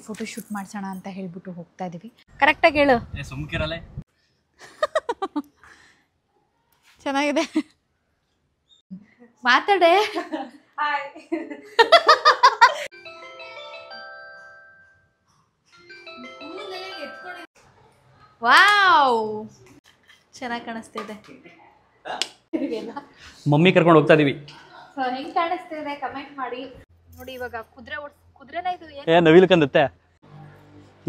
Photo shoot ಮಾಡ್ಸೋಣ ಅಂತ ಹೇಳ್ಬಿಟ್ಟು ಹೋಗ್ತಾ ಇದೀವಿ. ಕರೆಕ್ಟಾಗಿ ಹೇಳು. ಸುಮ್ಕಿರಲ್ಲ. ಚೆನ್ನಾಗಿದೆ, ಮಾತಾಡೆ. ವಾವ್, ಚೆನ್ನಾಗಿ ಕಾಣಿಸ್ತಿದೆ. ಮಮ್ಮಿ ಕರ್ಕೊಂಡು ಹೋಗ್ತಾ ಇದೀವಿ. ಹೆಂಗ್ ಕಾಣಿಸ್ತಿದೆ ಕಮೆಂಟ್ ಮಾಡಿ. ನೋಡಿ ಇವಾಗ ಕುದುರೆನ ಇದು ನವಿಲು ಕಂದತ್ತೆ.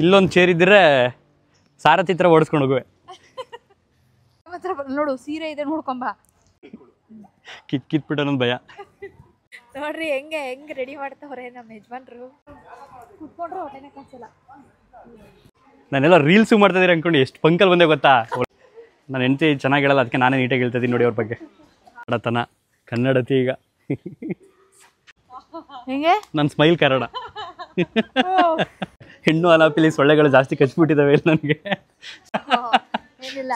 ಇಲ್ಲೊಂದು ಚೇರ್ ಇದ್ರೆ ಸಾರಥಿ ಹತ್ರ ಓಡಿಸ್ಕೊಂಡು ಹೋಗುವೆ. ನೋಡು ಸೀರೆ ಇದೆ, ನೋಡ್ಕೊಂಬ. ಕಿತ್ಬಿಟ್ಟು ಅನ್ನೋದು ಭಯ. ನೋಡ್ರಿ ಹೆಂಗ್ ರೆಡಿ ಮಾಡ್ತಾವ್ರೆ ನಮ್ಮ ಯಜಮಾನ್ರು. ಕುತ್ಕೊಂಡ್ರೆ ಹೊಟ್ಟೆನೆ ಕಾಣಿಸಲ್ಲ. ನಾನೆಲ್ಲ ರೀಲ್ಸು ಮಾಡ್ತಾ ಇದೀರಿ ಅನ್ಕೊಂಡು ಎಷ್ಟು ಪಂಕಲ್ ಬಂದೆ ಗೊತ್ತಾ. ನಾನು ಹೆಂಡತಿ ಚೆನ್ನಾಗಿ ಹೇಳಲ್ಲ, ಅದಕ್ಕೆ ನಾನೇ ನೀಟಾಗಿ ಹೇಳ್ತಾ ಇದ್ದೀನಿ ನೋಡಿ ಅವ್ರ ಬಗ್ಗೆ. ಕನ್ನಡತನ, ಕನ್ನಡತಿ. ಈಗ ಹೆಂಗೆ ನನ್ನ ಸ್ಮೈಲ್ ಕನ್ನಡ. ಹೆಣ್ಣು ಅಲಾಪಿಲಿ ಸೊಳ್ಳೆಗಳು ಜಾಸ್ತಿ ಕಚ್ಬಿಟ್ಟಿದ್ದಾವೆ ನನಗೆ.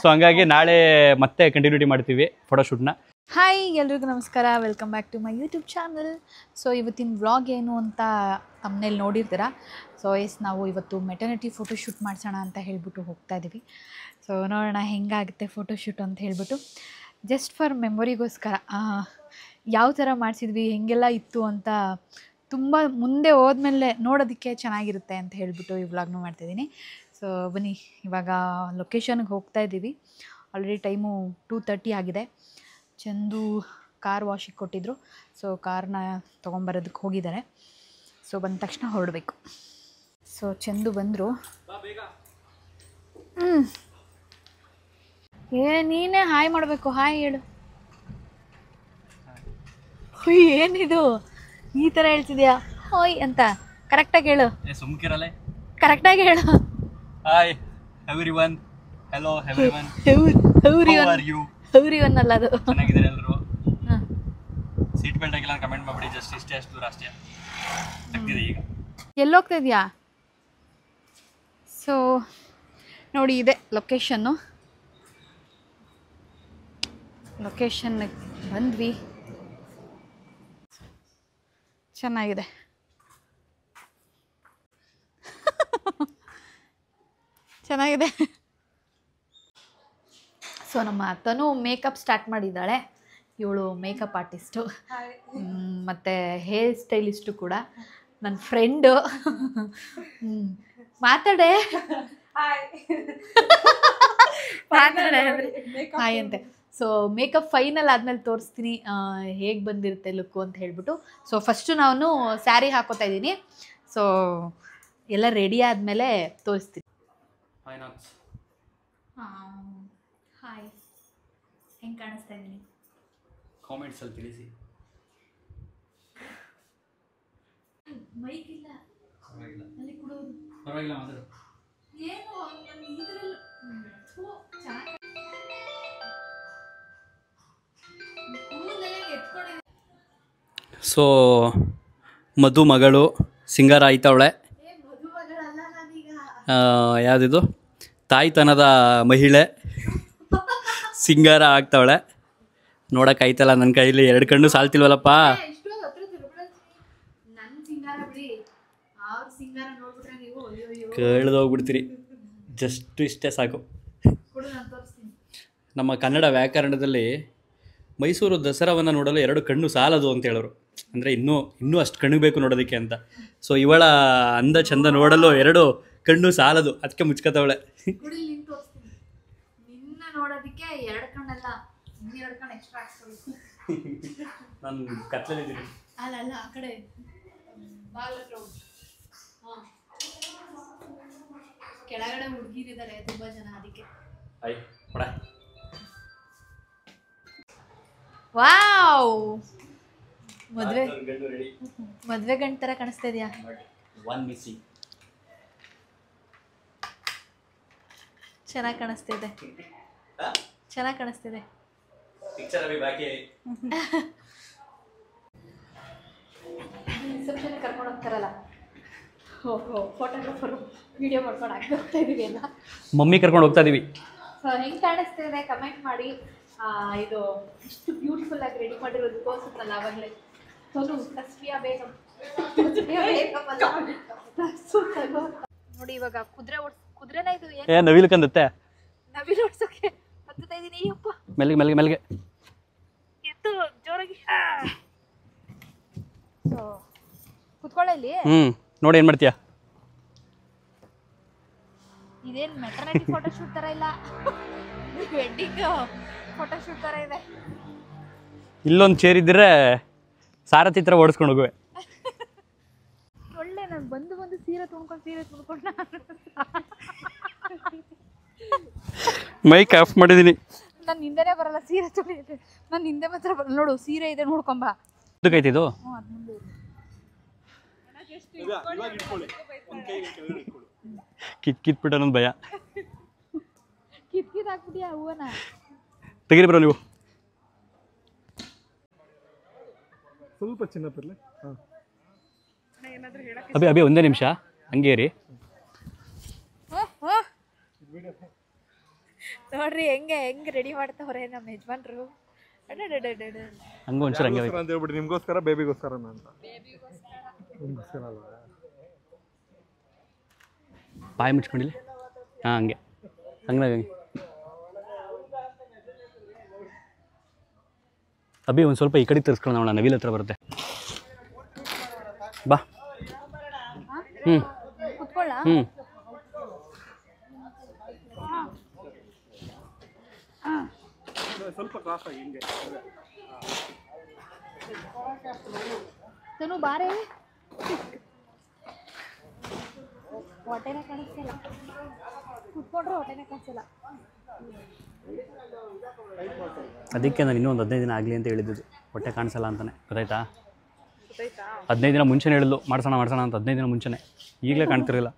ಸೊ ಹಂಗಾಗಿ ನಾಳೆ ಮತ್ತೆ ಕಂಟಿನ್ಯೂಟಿ ಮಾಡ್ತೀವಿ ಫೋಟೋಶೂಟ್ನ. ಹಾಯ್, ಎಲ್ರಿಗೂ ನಮಸ್ಕಾರ. Welcome back to my YouTube channel. So ಇವತ್ತಿನ ವ್ಲಾಗ್ ಏನು ಅಂತ ತಮ್ಮನೇಲಿ ನೋಡಿರ್ತೀರ. ಸೊ ನಾವು ಇವತ್ತು ಮೆಟರ್ನಿಟಿ ಫೋಟೋಶೂಟ್ ಮಾಡಿಸೋಣ ಅಂತ ಹೇಳ್ಬಿಟ್ಟು ಹೋಗ್ತಾ ಇದ್ದೀವಿ. ಸೊ ನೋಡೋಣ ಹೆಂಗಾಗುತ್ತೆ ಫೋಟೋಶೂಟ್ ಅಂತ ಹೇಳ್ಬಿಟ್ಟು, ಜಸ್ಟ್ ಫಾರ್ ಮೆಮೊರಿಗೋಸ್ಕರ ಯಾವ ಥರ ಮಾಡಿಸಿದ್ವಿ, ಹೆಂಗೆಲ್ಲ ಇತ್ತು ಅಂತ ತುಂಬ ಮುಂದೆ ಹೋದ್ಮೇಲೆ ನೋಡೋದಕ್ಕೆ ಚೆನ್ನಾಗಿರುತ್ತೆ ಅಂತ ಹೇಳ್ಬಿಟ್ಟು ಈ ವ್ಲಾಗ್ನ ಮಾಡ್ತಾಯಿದ್ದೀನಿ. ಸೊ ಬನ್ನಿ, ಇವಾಗ ಲೊಕೇಶನ್ಗೆ ಹೋಗ್ತಾ ಇದ್ದೀವಿ. ಆಲ್ರೆಡಿ ಟೈಮು 2:30 ಆಗಿದೆ. ಚಂದು ಕಾರ್ ವಾಶಿಗೆ ಕೊಟ್ಟಿದ್ದರು. ಸೊ ಕಾರ್ನ ತೊಗೊಂಬರೋದಕ್ಕೆ ಹೋಗಿದ್ದಾರೆ. ಸೊ ಬಂದ ತಕ್ಷಣ ಹೊರಡಬೇಕು. ಸೊ ಚಂದು ಬಂದರು. ನೀನೇ ಹಾಯ್ ಮಾಡಬೇಕು. ಹಾಯ್ ಹೇಳು. ಏನಿದು ಈ ಥರ ಹೇಳ್ತಿದ್ಯಾ ಹಾಯ್ ಅಂತ? ಕರೆಕ್ಟಾಗಿ ಹೇಳು. ಸುಮ್ಕಿರಲ್ಲ. ಕರೆಕ್ಟಾಗಿ ಹೇಳು. Hi everyone. Hello everyone. Everyone ಅಲ್ಲ ಅದು. ಚೆನ್ನಾಗಿದ್ದಾರೆ ಎಲ್ಲರೂ. ಸೀಟ್ ಬೆಲ್ಟ್ ಆಗಿಲ್ಲ ಕಮೆಂಟ್ ಮಾಡ್ಬಿಡಿ. ಜಸ್ಟ್ ಇಷ್ಟೇ, ಅಷ್ಟು ದೂರ ಅಷ್ಟೇ ತೆಗ್ದಿದೆ. ಈಗ ಎಲ್ಲೋಗ್ತಾ ಇದೆಯಾ? ಸೊ ನೋಡಿ, ಇದೆ ಲೊಕೇಶನ್ನು. ಲೊಕೇಶನ್ಗೆ ಬಂದ್ವಿ. ಚೆನ್ನಾಗಿದೆ. ಚೆನ್ನಾಗಿದೆ. ಸೊ ನಮ್ಮ ತನು ಮೇಕಪ್ ಸ್ಟಾರ್ಟ್ ಮಾಡಿದ್ದಾಳೆ. ಇವಳು ಮೇಕಪ್ ಆರ್ಟಿಸ್ಟು ಮತ್ತು ಹೇರ್ ಸ್ಟೈಲಿಸ್ಟು ಕೂಡ, ನನ್ನ ಫ್ರೆಂಡು. ಮಾತಾಡೆ. ಮಾತಾಡೆ ಹಾಯ್ ಅಂತೆ. ಸೊ ಮೇಕಪ್ ಫೈನಲ್ ಆದಮೇಲೆ ತೋರಿಸ್ತೀನಿ ಹೇಗೆ ಬಂದಿರುತ್ತೆ ಲುಕ್ಕು ಅಂತ ಹೇಳ್ಬಿಟ್ಟು. ಸೊ ಫಸ್ಟು ನಾನು ಸ್ಯಾರಿ ಹಾಕೋತಾ ಇದ್ದೀನಿ. ಸೊ ಎಲ್ಲ ರೆಡಿ ಆದಮೇಲೆ ತೋರಿಸ್ತೀನಿ. ಹಾಯ್, ಹೆಂಗೆ ಕಾಣಿಸ್ತಾ ಇದ್ದೀನಿ? ಕಾಮೆಂಟ್ಸಲ್ಲಿ ತಿಳಿಸಿ. ಮೈಕ್ ಇಲ್ಲ, ಅಲ್ಲಿ ಕೊಡೋದು ಪರವಾಗಿಲ್ಲ ಮಾತಾಡು. ಏನು ಸೊ ಮಧು ಮಗಳು ಸಿಂಗಾರ ಆಯ್ತವಳೆ. ಯಾವುದಿದು ತಾಯ್ತನದ ಮಹಿಳೆ ಸಿಂಗಾರ ಆಗ್ತಾವಳೆ. ನೋಡೋಕ್ಕಾಯ್ತಲ್ಲ ನನ್ನ ಕೈಲಿ, 2 ಕಣ್ಣು ಸಾಲ್ತಿಲ್ವಲ್ಲಪ್ಪ. ಕೇಳ್ದೋಗ್ಬಿಡ್ತೀರಿ. ಜಸ್ಟ್ ಇಷ್ಟೇ ಸಾಕು. ನಮ್ಮ ಕನ್ನಡ ವ್ಯಾಕರಣದಲ್ಲಿ ಮೈಸೂರು ದಸರಾವನ್ನು ನೋಡಲು 2 ಕಣ್ಣು ಸಾಲದು ಅಂತ ಹೇಳೋರು. ಅಂದರೆ ಇನ್ನೂ ಅಷ್ಟು ಕಣ್ಣು ಬೇಕು ನೋಡೋದಕ್ಕೆ ಅಂತ. ಸೊ ಇವಳ ಅಂದ ಚಂದ ನೋಡಲು 2 ಕಣ್ಣು ಸಾಲದು, ಅದಕ್ಕೆ ಮುಚ್ಕತವಳೆ. ನಾನು ಕತ್ಲಲ್ಲಿದ್ದೀನಿ. ಅಲ್ಲ ಆ ಕಡೆ ಕೆಳಗಡೆ ಹುಡುಗಿರಿದ್ದಾರೆ ತುಂಬಾ ಜನ, ಅದಕ್ಕೆ. ವಾವ್, ಮದ್ವೆ ಗಂಡ ತರ ಕಾಣಿಸ್ತಾ ಇದೆಯಾ? ಚೆನ್ನಾಗಿ ಕಾಣಿಸ್ತಿದೆ, ಚೆನ್ನಾಗಿ ಕಾಣಿಸ್ತಿದೆ. ರಿಸೆಪ್ಷನ್ ಕರ್ಕೊಂಡು ಹೋಗ್ತಾರಲ್ಲ, ಫೋಟೋಗ್ರಾಫರು ವಿಡಿಯೋ ಮಾಡ್ಕೊಂಡು ಹೋಗ್ತಾ ಇದೀವಿ ಅಲ್ಲ. ಮಮ್ಮಿ ಕರ್ಕೊಂಡು ಹೋಗ್ತಾ ಇದೀವಿ. ಸೊ ಹೆಂಗೆ ಕಾಣಿಸ್ತಿದೆ ಕಮೆಂಟ್ ಮಾಡಿ. ಇದು ಇಷ್ಟು ಬ್ಯೂಟಿಫುಲ್ ಆಗಿ ರೆಡಿ ಮಾಡಿರೋದು ತೋರಿಸುತ್ತಲ್ಲ ಆವಾಗಲೇ. ತನು ತಸ್ವಿಯಾ ಬೇಗಂ ನೋಡಿ ಇವಾಗ ಕುದುರೆನ ಇದು ಏ ನವಿಲು ಕಂದತ್ತೆ ನವಿಲು ಓಡ್ಸೋಕೆ ಹತ್ತುತ್ತಾ ಇದೀನಿ. ಅಯ್ಯಪ್ಪ ಮೆಲ್ಗೆ ಮೆಲ್ಗೆ ಮೆಲ್ಗೆ ಎತ್ತು ಜೋರಾಗಿ. ಕುತ್ಕೊಳ್ಳ ಇಲ್ಲಿ. ನೋಡಿ ಏನು ಮಾಡ್ತೀಯಾ? ಇದೇನು ಮೆಟರ್ನಿಟಿ ಫೋಟೋ ಶೂಟ್ ತರ ಇಲ್ಲ, ವೆಡ್ಡಿಂಗ್ ಫೋಟೋ ಶೂಟ್ ತರ ಇದೆ. ಇಲ್ಲೊಂದು ಚೇರ್ ಇದ್ದರೆ ಸಾರಥಿ ಥರ ಓಡಿಸ್ಕೊಂಡು ಹೋಗುವೆ. ಒಳ್ಳೆ ನಾನು ಬಂದು ಸೀರೆ ತುಣ್ಕೊಂಡು ಮೈಕ್ ಆಫ್ ಮಾಡಿದ್ದೀನಿ. ನಾನು ಹಿಂದೆನೇ ಬರಲ್ಲ ಸೀರೆ ತುಳಿಯುತ್ತೆ. ನಾನು ಹಿಂದೆ ಮಾತ್ರ ಬರಲ್ಲ. ನೋಡು ಸೀರೆ ಇದೆ ನೋಡ್ಕೊಂಬ. ಇದಕ್ಕೈತಿ ಇದು ಅದು ಮುಂದೆ ಕಿತ್ಬಿಟ್ಟು ಅನ್ನೋದು ಭಯ. ಹಾಕ್ಬಿಟ್ಟಿಯಾ ಹೂವನ? ತೆಗೀರಿ ಬ್ರೋ ನೀವು. ಸ್ವಲ್ಪ ಚಿನ್ನ ಬರಲಿ. ಅಭಿ ಒಂದೇ ನಿಮಿಷ ಹಂಗೆ ರೀ. ನೋಡ್ರಿ ಹೆಂಗೆ ರೆಡಿ ಮಾಡ್ತಾವ್ರೆ ನಮ್ಮ ಯಜಮಾನ್ರು. ಹಂಗೆ ಒಂಚೂರು ಹಂಗೆ ಅಂತ ಹೇಳ್ಬಿಟ್ಟು ನಿಮ್ಗೋಸ್ಕರ ಬೇಬಿಗೋಸ್ಕರ ಅಂತ. ನಿಮ್ಗೋಸ್ಕರ ಅಲ್ವಾ? ಬಾಯಿ ಮುಚ್ಕೊಂಡಿಲ್ಲ. ಹಾಂ ಹಂಗೆ ಹಂಗೆ ಅಭಿ ಒಂದು ಸ್ವಲ್ಪ ಈ ಕಡೆ ತರಿಸ್ಕೊಳ್ಳೋಣ, ನವಿಲ್ ಹತ್ರ ಬರುತ್ತೆ. ಬಾ. ಕುತ್ಕೊಳ್ಳ. ಸ್ವಲ್ಪ ಕ್ರಾಸ್ ಆಗಿ ಹಿಂಗೆ ತನು ಬಾರೆ. ಹೊಟ್ಟೆನೇ ಕಾಣಿಸ್ತಿಲ್ಲ. ಕುತ್ಕೊಂಡ್ರೆ ಹೊಟ್ಟೆನೇ ಕಾಣಿಸಲ್ಲ. ಅದಕ್ಕೆ ನಾನು ಇನ್ನೂ ಒಂದು 15 ದಿನ ಆಗಲಿ ಅಂತ ಹೇಳಿದ್ದು. ಹೊಟ್ಟೆ ಕಾಣಿಸಲ್ಲ ಅಂತಾನೆ. ಗೊತ್ತಾಯ್ತಾ? 15 ದಿನ ಮುಂಚೆನೇ ಹೇಳಿದ್ಲು ಮಾಡ್ಸೋಣ ಅಂತ. 15 ದಿನ ಮುಂಚೆನೇ. ಈಗಲೇ ಕಾಣ್ತಿರಲಿಲ್ಲ.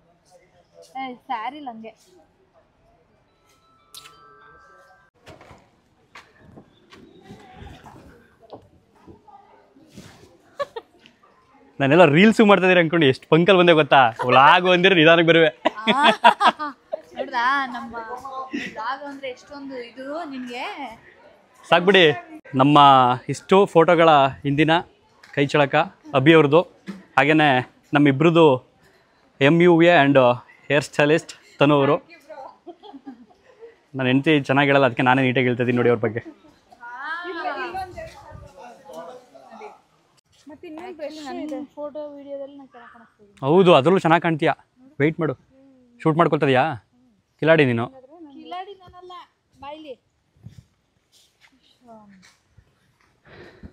ಸ್ಯಾರಿ ಹಂಗೆ. ನಾನೆಲ್ಲ ರೀಲ್ಸು ಮಾಡ್ತಾ ಇದ್ದೀರಿ ಅಂದ್ಕೊಂಡು ಎಷ್ಟು ಪಂಕಲ್ ಬಂದೆ ಗೊತ್ತಾ? ವ್ಲಾಗ್ ಬಂದಿರೋ ನಿಧಾನಕ್ಕೆ ಬರುವೆ. ನೋಡ್ದಾ ನಮ್ಮ ವ್ಲಾಗ್ ಅಂದ್ರೆ ಎಷ್ಟೊಂದು ಇದು ನಿನಗೆ ಸಾಕ್ಬಿಡಿ. ನಮ್ಮ ಇಷ್ಟು ಫೋಟೋಗಳ ಹಿಂದಿನ ಕೈ ಚಳಕ ಅಭಿ ಅವ್ರದ್ದು, ಹಾಗೆಯೇ ನಮ್ಮಿಬ್ರದ್ದು MUA ಆ್ಯಂಡ್ ಹೇರ್ ಸ್ಟೈಲಿಸ್ಟ್ ತನು ಅವರು. ನನ್ನ ಹೆಂಡತಿ ಚೆನ್ನಾಗಿ ಹೇಳಲ್ಲ, ಅದಕ್ಕೆ ನಾನೇ ನೀಟಾಗಿ ಹೇಳ್ತಿದ್ದೀನಿ ನೋಡಿ ಅವ್ರ ಬಗ್ಗೆ. ಫೋಟೋ ವಿಡಿಯೋದಲ್ಲಿ ನಾನು ಚೆನ್ನಾಗಿ ಕಾಣಿಸ್ತೀನಿ. ಹೌದು, ಅದರಲ್ಲೂ ಚೆನ್ನಾಗಿ ಕಾಣ್ತೀಯಾ. ವೆಯ್ಟ್ ಮಾಡು, ಶೂಟ್ ಮಾಡ್ಕೊಳ್ತದೆಯಾ? ಕಿಲಾಡಿ ನೀನು. ಕಿಲಾಡಿ ನಾನಲ್ಲ, ಬಾಯ್ಲಿ.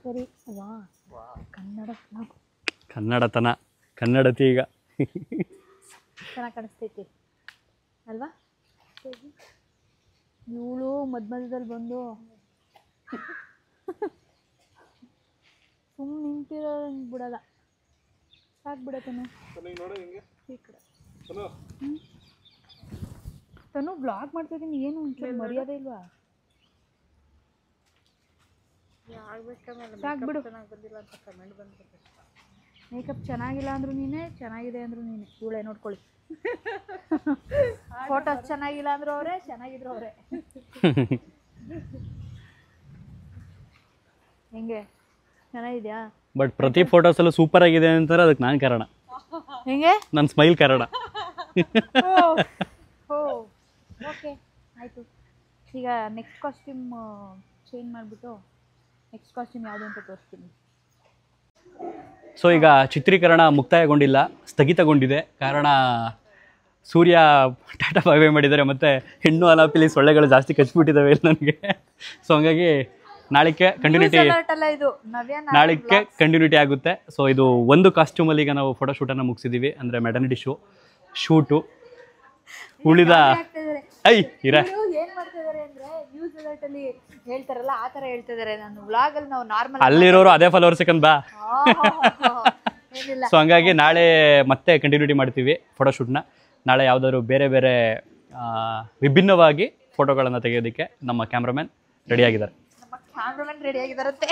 ಸರಿ ವಾ ಕನ್ನಡತನ, ಕನ್ನಡತಿ ಈಗ ಚೆನ್ನಾಗಿ ಕಾಣಿಸ್ತೈತಿ ಅಲ್ವಾ? ಇವಳು ಮಧ್ಯದಲ್ಲಿ ಬಂದು ಸುಮ್ಮನೆ ನಿಂತಿರೋ ಬಿಡಲ್ಲ. ಸಾಕು ಬಿಡತ್ತನು. ತನು ಬ್ಲಾಗ್ ಮಾಡ್ತಿದ್ದೀನಿ, ಏನು ಒಂಚೂರು ಮರ್ಯಾದೆ ಇಲ್ವಾ? ಸಾಕು ಬಿಡು. ಮೇಕಪ್ ಚೆನ್ನಾಗಿಲ್ಲ ಅಂದ್ರು ನೀನೇ, ಚೆನ್ನಾಗಿದೆ ಅಂದ್ರು ನೀನೆ. ಇವಳೇ ನೋಡ್ಕೊಳ್ಳಿ. ಫೋಟೋ ಚೆನ್ನಾಗಿಲ್ಲ ಅಂದ್ರು ಅವರೇ, ಚೆನ್ನಾಗಿದ್ರು ಅವರೇ. ಹೆಂಗೆ ಚೆನ್ನಾಗಿದ್ಯಾ? ಬಟ್ ಪ್ರತಿ ಫೋಟೋಸಲ್ಲೂ ಸೂಪರ್ ಆಗಿದೆ ಅಂತಾರೆ, ಅದಕ್ಕೆ ನಾನು ಕಾರಣ. ಹೆಂಗೆ? ನನ್ನ ಸ್ಮೈಲ್ ಕಾರಣ. ಓಕೆ ಆಯಿತು. ಈಗ ನೆಕ್ಸ್ಟ್ ಕಾಸ್ಟ್ಯೂಮ್ ಚೇಂಜ್ ಮಾಡಿಬಿಟ್ಟು ನೆಕ್ಸ್ಟ್ ಕಾಸ್ಟ್ಯೂಮ್ ಯಾವುದು ಅಂತ ತೋರಿಸ್ತೀನಿ. ಸೊ ಈಗ ಚಿತ್ರೀಕರಣ ಮುಕ್ತಾಯಗೊಂಡಿಲ್ಲ, ಸ್ಥಗಿತಗೊಂಡಿದೆ. ಕಾರಣ ಸೂರ್ಯ ಟಾಟಾ ಬಾಯ್ ಬಾಯ್ ಮಾಡಿದ್ದಾರೆ, ಮತ್ತು ಹೆಣ್ಣು ಅಲಾಪಿಲಿ ಸೊಳ್ಳೆಗಳು ಜಾಸ್ತಿ ಕಚ್ಚಿಬಿಟ್ಟಿದ್ದಾವೆ ನನಗೆ. ಸೊ ಹಂಗಾಗಿ ನಾಳಿಕೆ ಕಂಟಿನ್ಯೂಟಿ ಆಗುತ್ತೆ. ಸೊ ಇದು ಒಂದು ಕಾಸ್ಟ್ಯೂಮಲ್ಲಿ ಈಗ ನಾವು ಫೋಟೋ ಶೂಟನ್ನು ಮುಗಿಸಿದ್ದೀವಿ, ಅಂದರೆ ಮೆಟರ್ನಿಟಿ ಶೂಟು. ಉಳಿದ ಏನ್ ಮಾಡ್ತಿದ್ದಾರೆ ಅಂದ್ರೆ ನ್ಯೂಸ್ ಅಲರ್ಟ್ ಅಲ್ಲಿ ಹೇಳ್ತಾರಲ್ಲ ಆ ತರ ಹೇಳ್ತಿದ್ದಾರೆ. ನಾನು ವ್ಲಾಗ್ ಅಲ್ಲಿ ನಾವು ನಾರ್ಮಲ್ ಅಲ್ಲಿರೋರು ಅದೇ ಫಾಲೋವರ್ಸ್ ಸಿಕ್ಕಂದ್ ಬಾ. ಏನಿಲ್ಲ. ಸೊ ಹಂಗಾಗಿ ನಾಳೆ ಮತ್ತೆ ಕಂಟಿನ್ಯೂಟಿ ಮಾಡ್ತೀವಿ ಫೋಟೋಶೂಟ್ನ. ನಾಳೆ ಯಾವುದಾದ್ರು ಬೇರೆ ಬೇರೆ ವಿಭಿನ್ನವಾಗಿ ಫೋಟೋಗಳನ್ನು ತೆಗೆಯೋದಕ್ಕೆ ನಮ್ಮ ಕ್ಯಾಮ್ರಾಮನ್ ರೆಡಿಯಾಗಿದ್ದಾರೆ. ನಮ್ಮ ಕ್ಯಾಮ್ರಾಮನ್ ರೆಡಿಯಾಗಿದ್ದಾರಂತೆ.